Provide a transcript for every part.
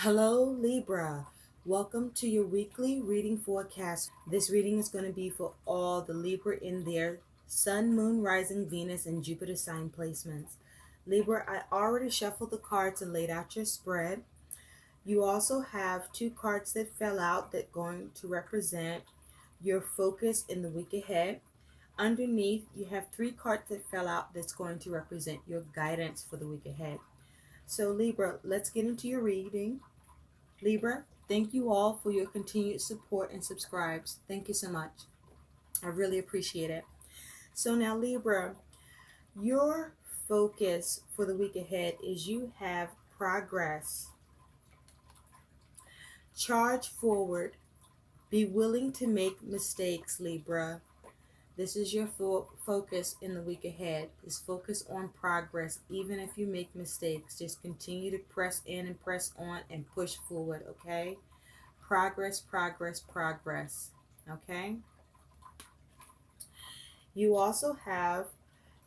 Hello, Libra. Welcome to your weekly reading forecast. This reading is going to be for all the Libra in their Sun, Moon, Rising, Venus, and Jupiter sign placements. Libra, I already shuffled the cards and laid out your spread. You also have two cards that fell out that are going to represent your focus in the week ahead. Underneath, you have three cards that fell out that's going to represent your guidance for the week ahead. So, Libra, let's get into your reading. Libra, thank you all for your continued support and subscribes. Thank you so much. I really appreciate it. So now, Libra, your focus for the week ahead is you have progress. Charge forward. Be willing to make mistakes, Libra. This is your focus in the week ahead. Is focus on progress. Even if you make mistakes, just continue to press in and press on and push forward, okay? Progress, progress, progress. Okay? You also have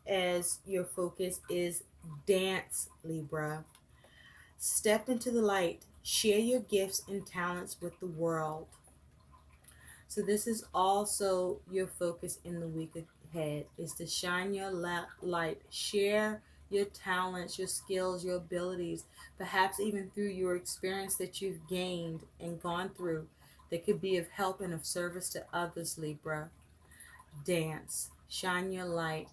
as your focus is dance, Libra. Step into the light. Share your gifts and talents with the world. So this is also your focus in the week ahead, is to shine your light. Share your talents, your skills, your abilities, perhaps even through your experience that you've gained and gone through that could be of help and of service to others, Libra. Dance. Shine your light.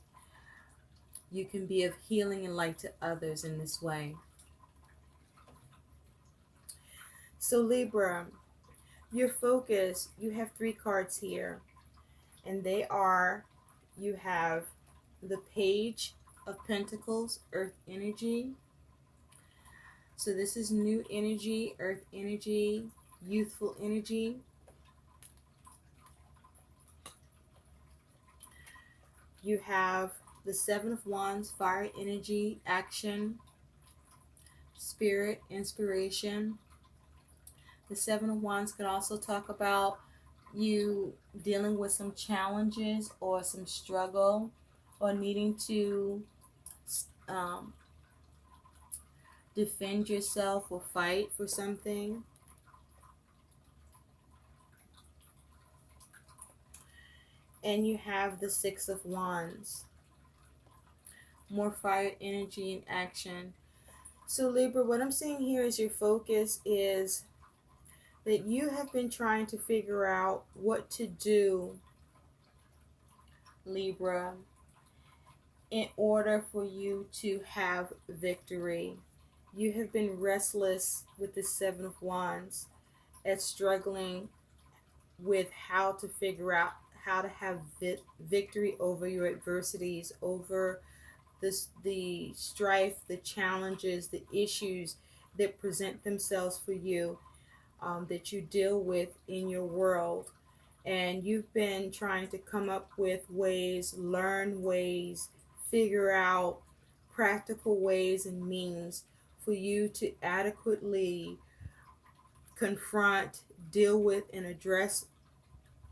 You can be of healing and light to others in this way. So Libra, your focus, you have three cards here, and they are, you have the Page of Pentacles, Earth energy. So this is new energy, Earth energy, youthful energy. You have the Seven of Wands, fire energy, action, spirit, inspiration. The Seven of Wands can also talk about you dealing with some challenges or some struggle or needing to defend yourself or fight for something. And you have the Six of Wands, more fire energy and action. So Libra, what I'm seeing here is your focus is that you have been trying to figure out what to do, Libra, in order for you to have victory. You have been restless with the Seven of Wands at struggling with how to figure out how to have victory over your adversities, over the strife, the challenges, the issues that present themselves for you, that you deal with in your world. And you've been trying to come up with ways, learn ways, figure out practical ways and means for you to adequately confront, deal with, and address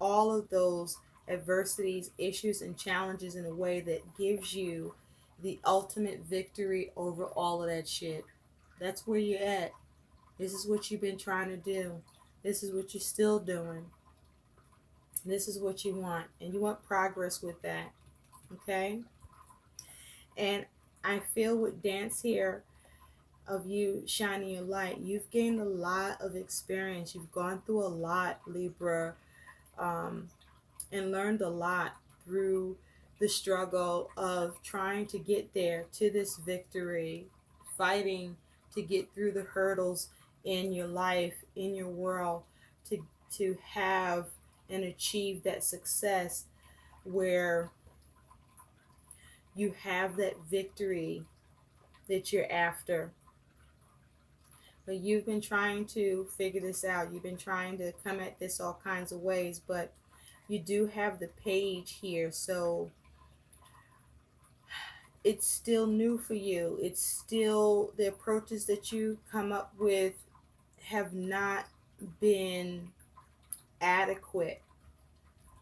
all of those adversities, issues, and challenges in a way that gives you the ultimate victory over all of that shit. That's where you're at. This is what you've been trying to do. This is what you're still doing. This is what you want. And you want progress with that. Okay? And I feel with dance here of you shining your light. You've gained a lot of experience. You've gone through a lot, Libra, and learned a lot through the struggle of trying to get there to this victory, fighting to get through the hurdles in your life, in your world, to have and achieve that success where you have that victory that you're after. But you've been trying to figure this out. You've been trying to come at this all kinds of ways, but you do have the Page here, so it's still new for you. It's still, the approaches that you come up with have not been adequate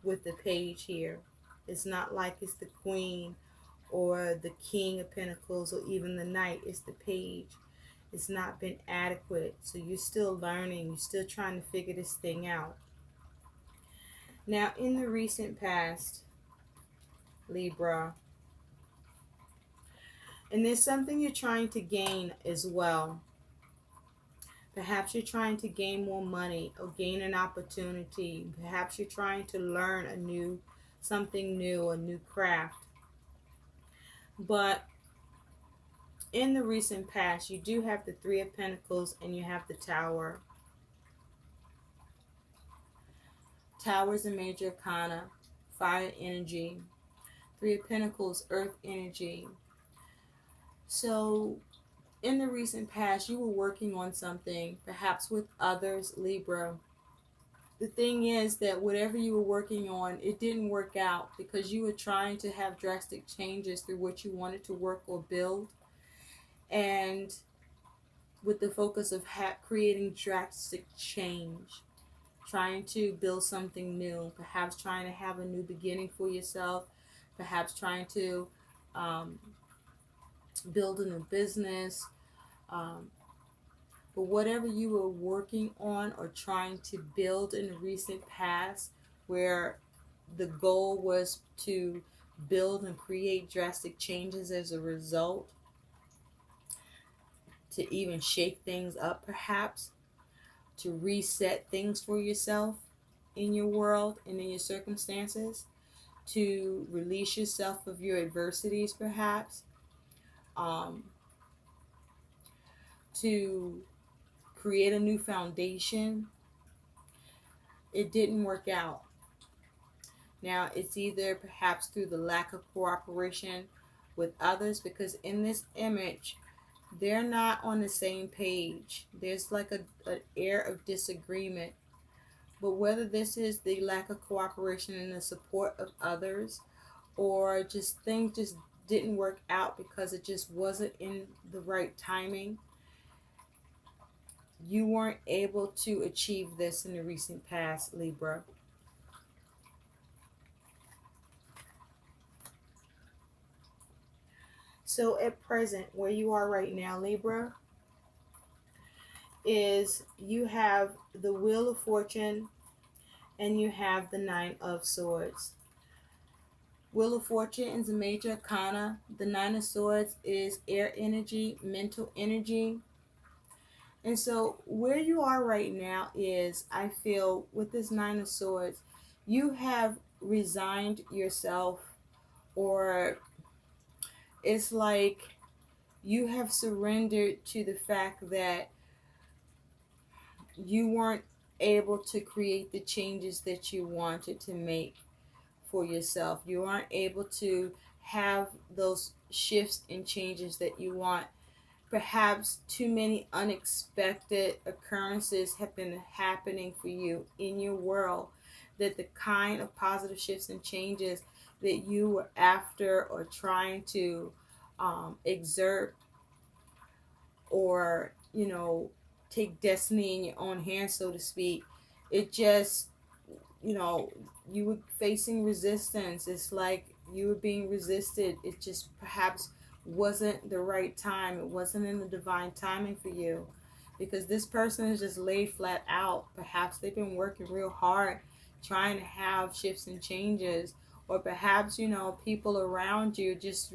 with the Page here. It's not like it's the Queen or the King of Pentacles or even the Knight. It's the Page. it's not been adequate. So you're still learning. You're still trying to figure this thing out. Now, in the recent past, Libra, and there's something you're trying to gain as well. Perhaps you're trying to gain more money or gain an opportunity. Perhaps you're trying to learn something new, a new craft. But in the recent past, you do have the Three of Pentacles and you have the Tower. Tower is a major arcana, fire energy. Three of Pentacles, earth energy. So in the recent past, you were working on something, perhaps with others, Libra. The thing is that whatever you were working on, it didn't work out because you were trying to have drastic changes through what you wanted to work or build. And with the focus of creating drastic change, trying to build something new, perhaps trying to have a new beginning for yourself, perhaps trying to build a new business, but whatever you were working on or trying to build in the recent past, where the goal was to build and create drastic changes as a result, to even shake things up perhaps, to reset things for yourself in your world and in your circumstances, to release yourself of your adversities perhaps, to create a new foundation. It didn't work out. Now, it's either perhaps through the lack of cooperation with others, because in this image, they're not on the same page. There's like an air of disagreement. But whether this is the lack of cooperation and the support of others, or just things just didn't work out because it just wasn't in the right timing, you weren't able to achieve this in the recent past, Libra. So at present, where you are right now, Libra, is you have the Wheel of Fortune and you have the Nine of Swords. Wheel of Fortune is a major arcana. The Nine of Swords is air energy, mental energy. And so where you are right now is, I feel, with this Nine of Swords, you have resigned yourself, or it's like you have surrendered to the fact that you weren't able to create the changes that you wanted to make for yourself. You aren't able to have those shifts and changes that you want. Perhaps too many unexpected occurrences have been happening for you in your world, that the kind of positive shifts and changes that you were after or trying to exert, or take destiny in your own hands, so to speak, it just, you were facing resistance. It's like you were being resisted. It just perhaps wasn't the right time. It wasn't in the divine timing for you, because this person is just laid flat out. Perhaps they've been working real hard trying to have shifts and changes, or perhaps people around you just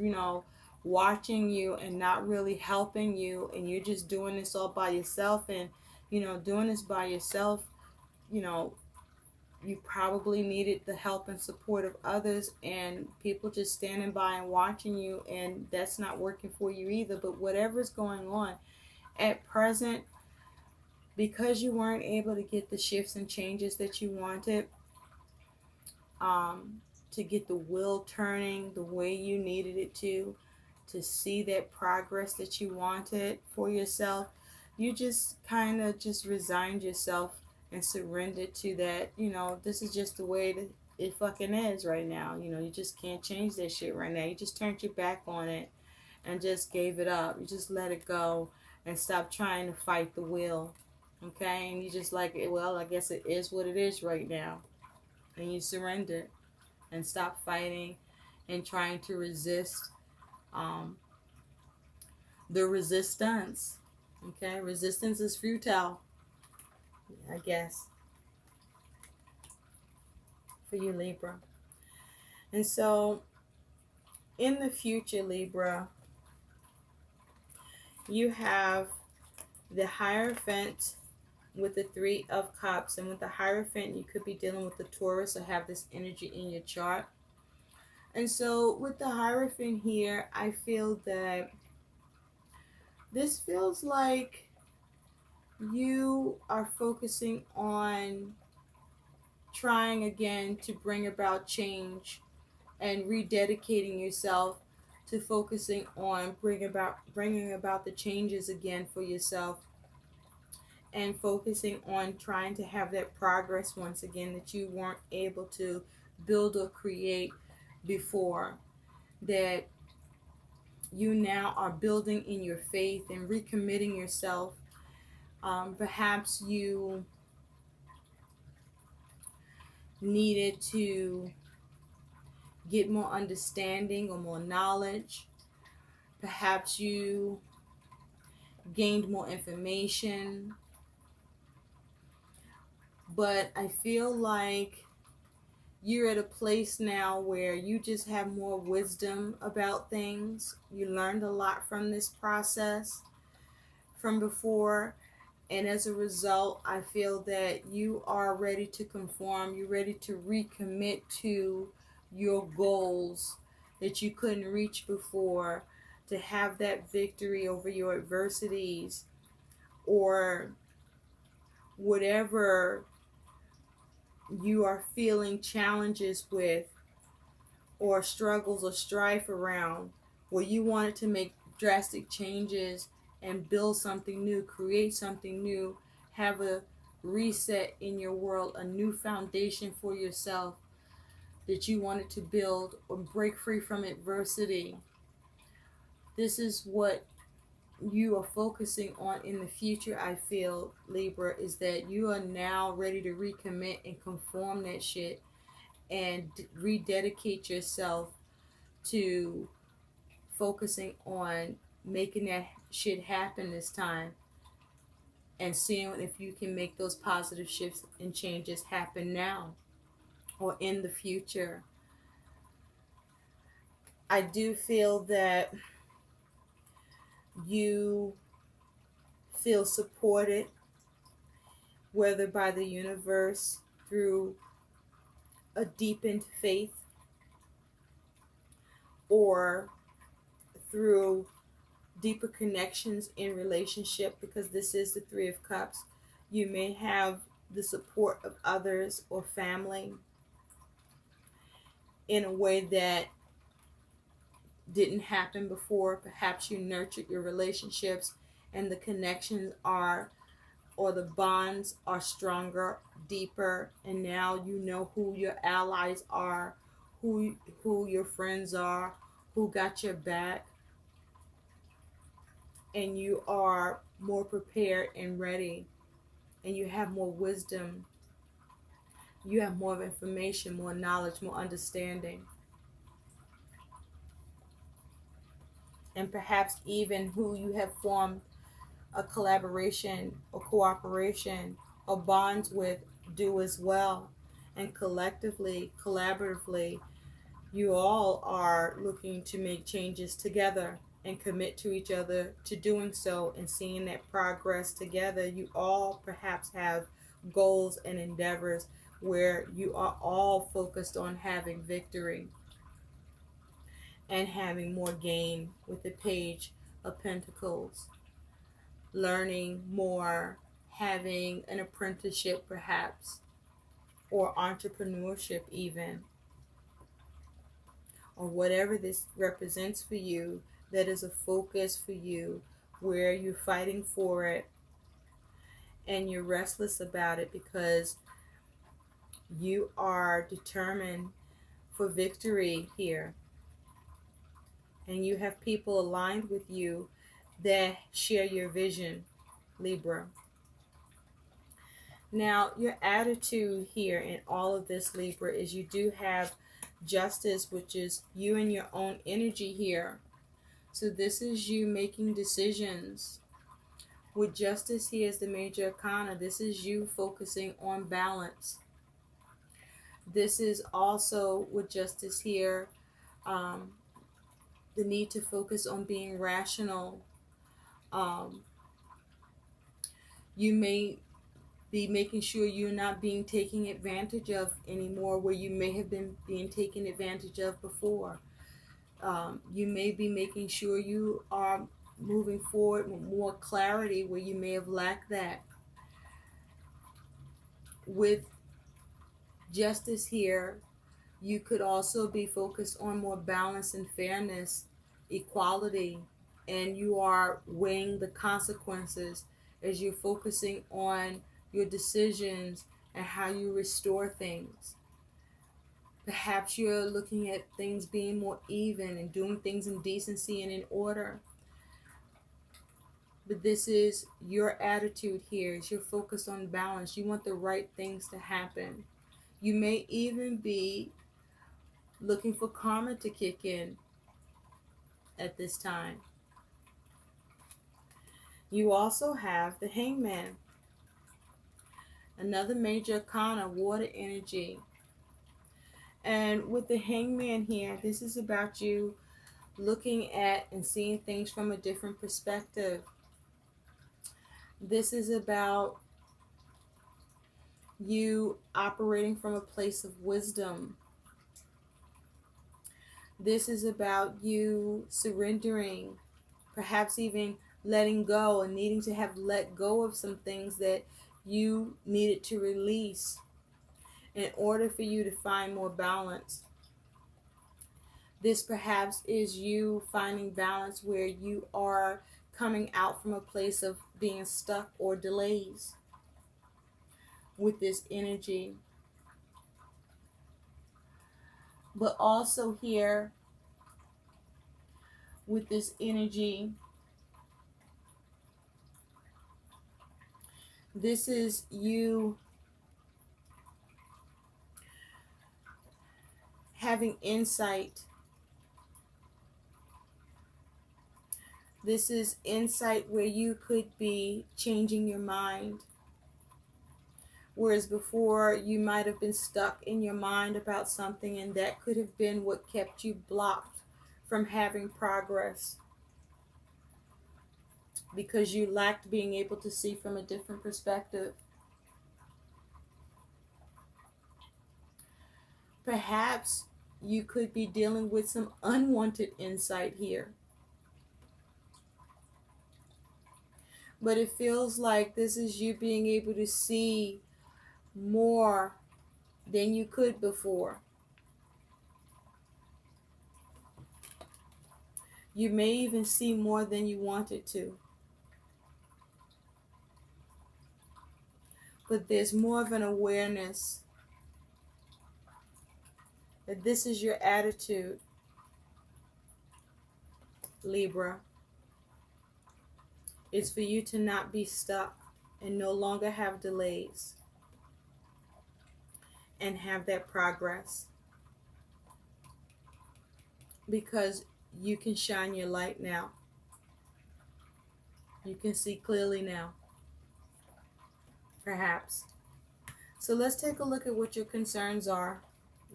watching you and not really helping you, and you're just doing this all by yourself. And doing this by yourself, you probably needed the help and support of others, and people just standing by and watching you, and that's not working for you either. But whatever's going on at present, because you weren't able to get the shifts and changes that you wanted, to get the wheel turning the way you needed it to see that progress that you wanted for yourself, you just kind of just resigned yourself and surrendered to that. This is just the way that it fucking is right now. You just can't change that shit right now. You just turned your back on it and just gave it up. You just let it go and stop trying to fight the wheel. Okay? And you just like, well, I guess it is what it is right now. And you surrender and stop fighting and trying to resist the resistance. Okay, resistance is futile, I guess, for you, Libra. And so, in the future, Libra, you have the Hierophant with the Three of Cups. And with the Hierophant, you could be dealing with the Taurus or have this energy in your chart. And so, with the Hierophant here, I feel that this feels like you are focusing on trying again to bring about change and rededicating yourself to focusing on bringing about the changes again for yourself, and focusing on trying to have that progress once again that you weren't able to build or create before, that you now are building in your faith and recommitting yourself. Perhaps you needed to get more understanding or more knowledge. Perhaps you gained more information. But I feel like you're at a place now where you just have more wisdom about things. You learned a lot from this process from before. And as a result, I feel that you are ready to conform. You're ready to recommit to your goals that you couldn't reach before, to have that victory over your adversities or whatever you are feeling challenges with or struggles or strife around, where you wanted to make drastic changes and build something new, create something new, have a reset in your world, a new foundation for yourself that you wanted to build or break free from adversity. This is what you are focusing on in the future, I feel, Libra, is that you are now ready to recommit and conform that shit and rededicate yourself to focusing on making that shit happen this time and seeing if you can make those positive shifts and changes happen now or in the future. I do feel that you feel supported, whether by the universe through a deepened faith or through deeper connections in relationship, because this is the Three of Cups. You may have the support of others or family in a way that didn't happen before. Perhaps you nurtured your relationships and the connections are, or the bonds are stronger, deeper, and now you know who your allies are, who your friends are, who got your back, and you are more prepared and ready, and you have more wisdom, you have more information, more knowledge, more understanding. And perhaps even who you have formed a collaboration or cooperation or bonds with do as well. And collectively, collaboratively, you all are looking to make changes together and commit to each other to doing so and seeing that progress together. You all perhaps have goals and endeavors where you are all focused on having victory and having more gain with the Page of Pentacles, learning more, having an apprenticeship perhaps, or entrepreneurship even, or whatever this represents for you, that is a focus for you where you're fighting for it and you're restless about it because you are determined for victory here. And you have people aligned with you that share your vision, Libra. Now, your attitude here in all of this, Libra, is you do have Justice, which is you and your own energy here. So this is you making decisions With Justice here is the major arcana. This is you focusing on balance. This is also with Justice here, the need to focus on being rational. You may be making sure you're not being taken advantage of anymore where you may have been being taken advantage of before. You may be making sure you are moving forward with more clarity where you may have lacked that. With Justice here, you could also be focused on more balance and fairness, equality, and you are weighing the consequences as you're focusing on your decisions and how you restore things. Perhaps you're looking at things being more even and doing things in decency and in order. But this is your attitude here, is you're focused on balance. You want the right things to happen. You may even be looking for karma to kick in at this time. You also have the Hangman, another major arcana, water energy. And with the Hangman here, this is about you looking at and seeing things from a different perspective. This is about you operating from a place of wisdom. This is about you surrendering, perhaps even letting go and needing to have let go of some things that you needed to release in order for you to find more balance. This perhaps is you finding balance where you are coming out from a place of being stuck or delays with this energy. But also here with this energy, this is you having insight. This is insight where you could be changing your mind. Whereas before you might have been stuck in your mind about something, and that could have been what kept you blocked from having progress, because you lacked being able to see from a different perspective. Perhaps you could be dealing with some unwanted insight here. But it feels like this is you being able to see more than you could before. You may even see more than you wanted to. But there's more of an awareness that this is your attitude, Libra. It's for you to not be stuck and no longer have delays and have that progress, because you can shine your light now. You can see clearly now, perhaps. So let's take a look at what your concerns are,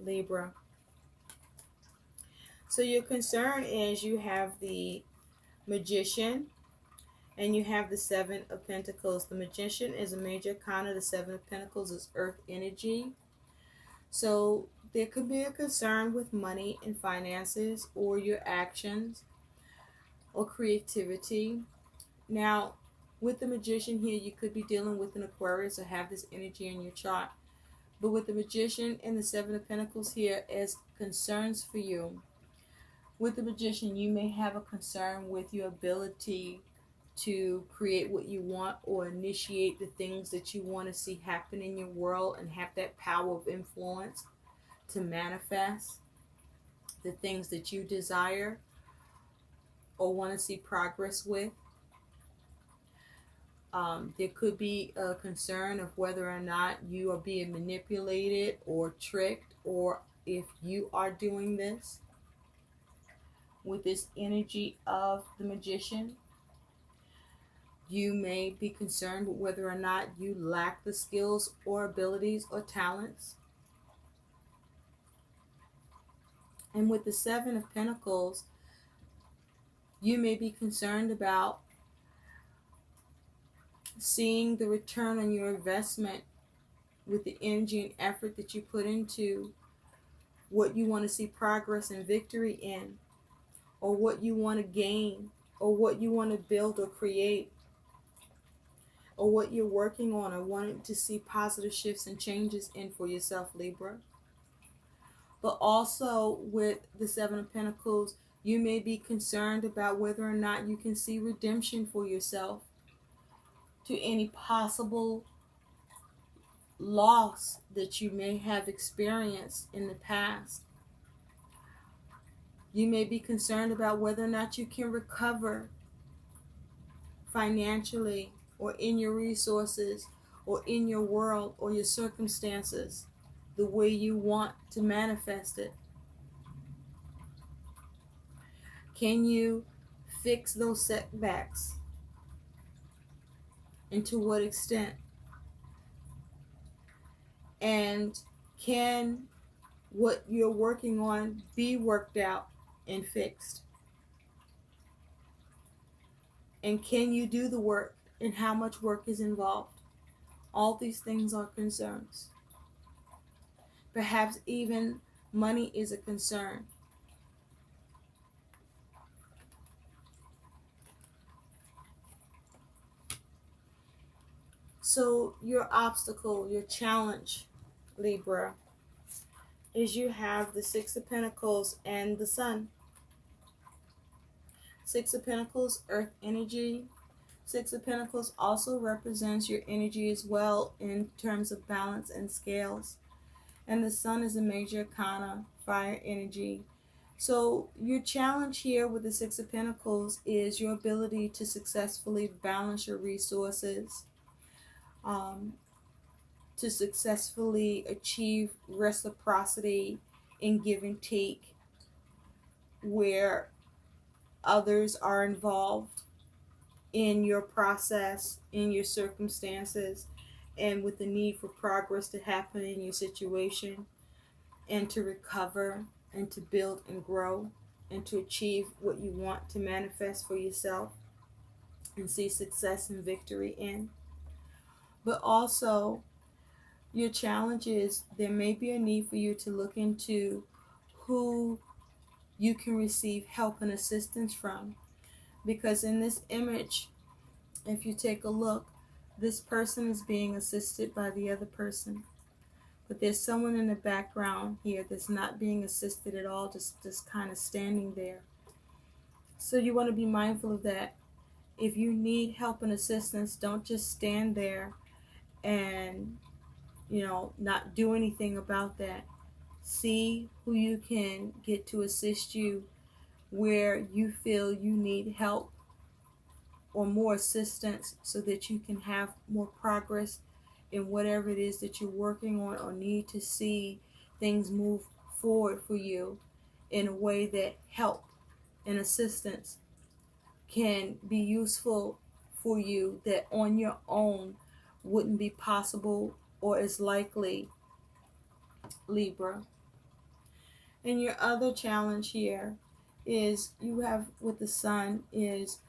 Libra. So your concern is you have the Magician and you have the Seven of Pentacles. The Magician is a major arcana. The Seven of Pentacles is earth energy. So there could be a concern with money and finances, or your actions, or creativity. Now, with the Magician here, you could be dealing with an Aquarius or have this energy in your chart. But with the Magician and the Seven of Pentacles here as concerns for you, with the Magician, you may have a concern with your ability to create what you want or initiate the things that you want to see happen in your world and have that power of influence to manifest the things that you desire or want to see progress with. There could be a concern of whether or not you are being manipulated or tricked, or if you are doing this with this energy of the Magician. You may be concerned with whether or not you lack the skills or abilities or talents. And with the Seven of Pentacles, you may be concerned about seeing the return on your investment with the energy and effort that you put into what you want to see progress and victory in, or what you want to gain, or what you want to build or create, or what you're working on or wanting to see positive shifts and changes in for yourself, Libra. But also with the Seven of Pentacles, you may be concerned about whether or not you can see redemption for yourself to any possible loss that you may have experienced in the past. You may be concerned about whether or not you can recover financially or in your resources or in your world or your circumstances the way you want to manifest it. Can you fix those setbacks? And to what extent? And can what you're working on be worked out and fixed? And can you do the work, and how much work is involved? All these things are concerns. Perhaps even money is a concern. So your obstacle, your challenge, Libra, is you have the Six of Pentacles and the Sun. Six of Pentacles, earth energy. Six of Pentacles also represents your energy as well in terms of balance and scales. And the Sun is a major arcana, fire energy. So your challenge here with the Six of Pentacles is your ability to successfully balance your resources, to successfully achieve reciprocity in give and take where others are involved in your process, in your circumstances, and with the need for progress to happen in your situation, and to recover and to build and grow and to achieve what you want to manifest for yourself and see success and victory in. But also, your challenge is there may be a need for you to look into who you can receive help and assistance from. Because in this image, if you take a look, this person is being assisted by the other person. But there's someone in the background here that's not being assisted at all, just kind of standing there. So you want to be mindful of that. If you need help and assistance, don't just stand there and not do anything about that. See who you can get to assist you where you feel you need help or more assistance so that you can have more progress in whatever it is that you're working on or need to see things move forward for you in a way that help and assistance can be useful for you that on your own wouldn't be possible or as likely, Libra. And your other challenge here is you have with the Sun is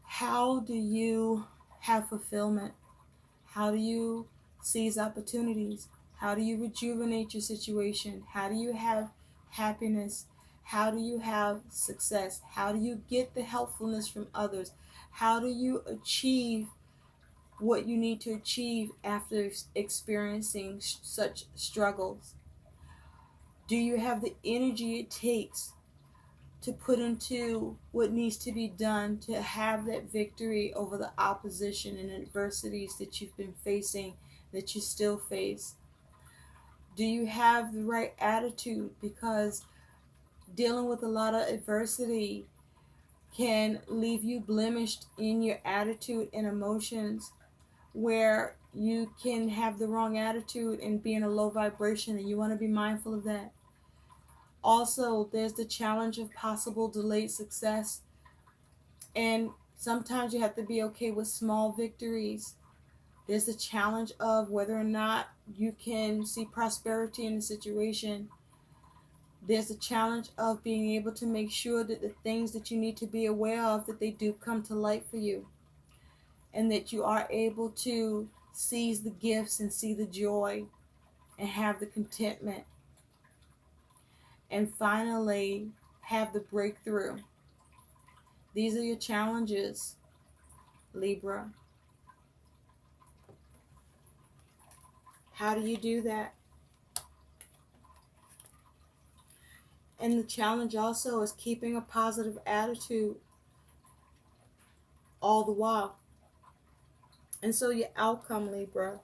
how do you have fulfillment? How do you seize opportunities? How do you rejuvenate your situation? How do you have happiness? How do you have success? How do you get the helpfulness from others? How do you achieve what you need to achieve after experiencing such struggles? Do you have the energy it takes to put into what needs to be done to have that victory over the opposition and adversities that you've been facing, that you still face? Do you have the right attitude? Because dealing with a lot of adversity can leave you blemished in your attitude and emotions, where you can have the wrong attitude and be in a low vibration, and you want to be mindful of that. Also, there's the challenge of possible delayed success and Sometimes you have to be okay with small victories. There's the challenge of whether or not you can see prosperity in the situation. There's a challenge of being able to make sure that the things that you need to be aware of, that they do come to light for you, and that you are able to seize the gifts and see the joy and have the contentment, and finally have the breakthrough. These are your challenges, Libra. How do you do that? And the challenge also is keeping a positive attitude all the while. And so your outcome, Libra,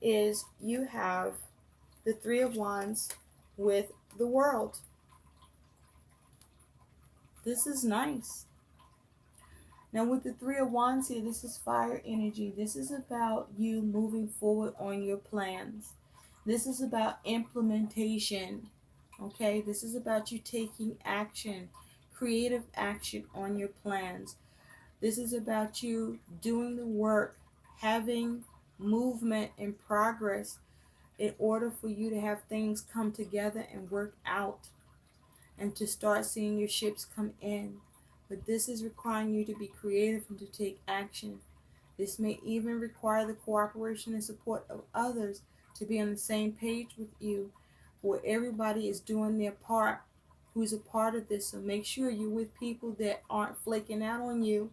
is you have the Three of Wands with the World. This is nice. Now with the Three of Wands here, this is fire energy. This is about you moving forward on your plans. This is about implementation. Okay, this is about you taking action, creative action on your plans. This is about you doing the work, having movement and progress in order for you to have things come together and work out, and to start seeing your ships come in. But this is requiring you to be creative and to take action. This may even require the cooperation and support of others to be on the same page with you, where everybody is doing their part, who's a part of this. So make sure you're with people that aren't flaking out on you,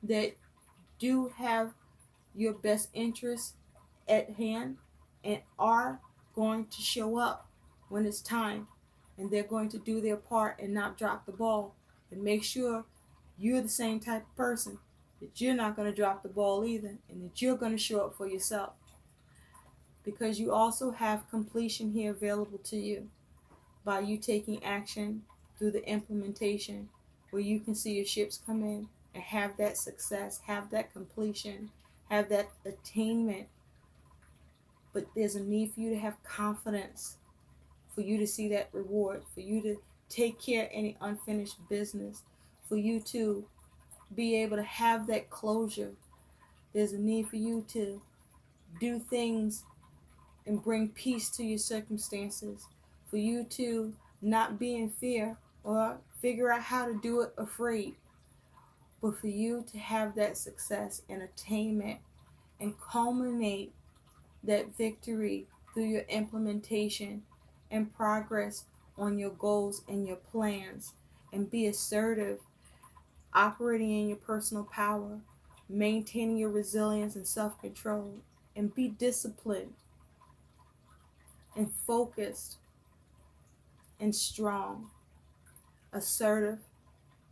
that do have your best interests at hand and are going to show up when it's time, and they're going to do their part and not drop the ball. And make sure you're the same type of person, that you're not going to drop the ball either, and that you're going to show up for yourself, because you also have completion here available to you by you taking action through the implementation, where you can see your ships come in and have that success, have that completion, have that attainment. But there's a need for you to have confidence, for you to see that reward, for you to take care of any unfinished business, for you to be able to have that closure. There's a need for you to do things and bring peace to your circumstances, for you to not be in fear or figure out how to do it afraid, but for you to have that success and attainment and culminate that victory through your implementation and progress on your goals and your plans, and be assertive, operating in your personal power, maintaining your resilience and self-control, and be disciplined and focused and strong, assertive,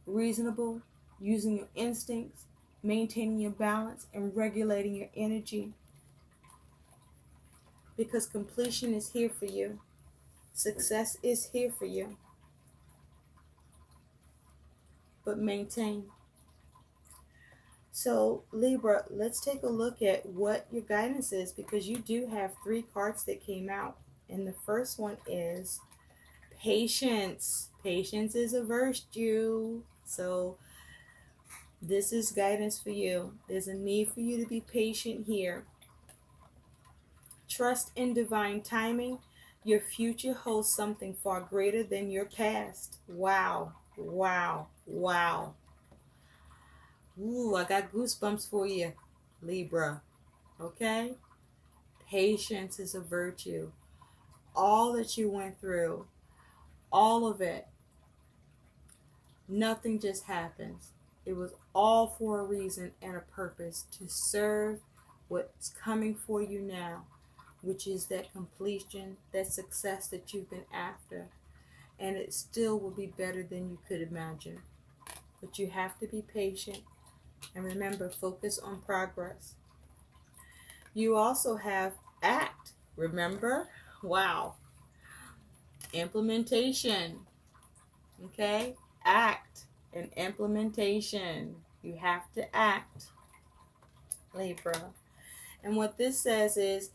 reasonable, using your instincts, maintaining your balance, and regulating your energy. Because completion is here for you. Success is here for you. But maintain. So Libra, let's take a look at what your guidance is, because you do have 3 cards that came out. And the first one is patience. Patience is a virtue. So this is guidance for you. There's a need for you to be patient here. Trust in divine timing. Your future holds something far greater than your past. Wow. Wow. Wow. Ooh, I got goosebumps for you, Libra. Okay? Patience is a virtue. All that you went through, all of it, nothing just happens. It was all for a reason and a purpose, to serve what's coming for you now, which is that completion, that success that you've been after. And it still will be better than you could imagine. But you have to be patient. And remember, focus on progress. You also have act. Remember? Wow. Implementation. Okay? Act and implementation. You have to act, Libra. And what this says is,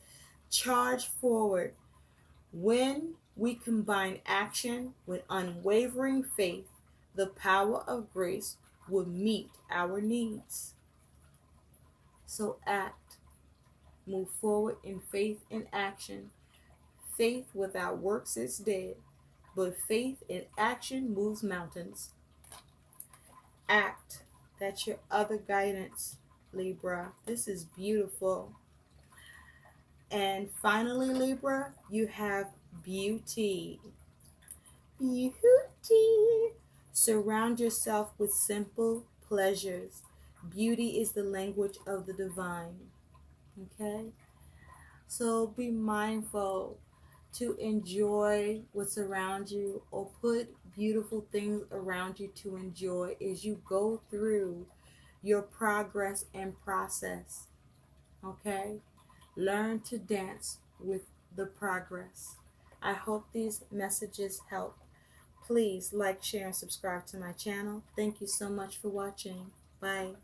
charge forward. When we combine action with unwavering faith, the power of grace will meet our needs. So act. Move forward in faith and action. Faith without works is dead, but faith in action moves mountains. Act. That's your other guidance, Libra. This is beautiful. And finally, Libra, you have beauty. Beauty. Surround yourself with simple pleasures. Beauty is the language of the divine. Okay? So be mindful to enjoy what's around you, or put beautiful things around you to enjoy as you go through your progress and process. Okay? Learn to dance with the progress. I hope these messages help. Please like, share, and subscribe to my channel. Thank you so much for watching. Bye.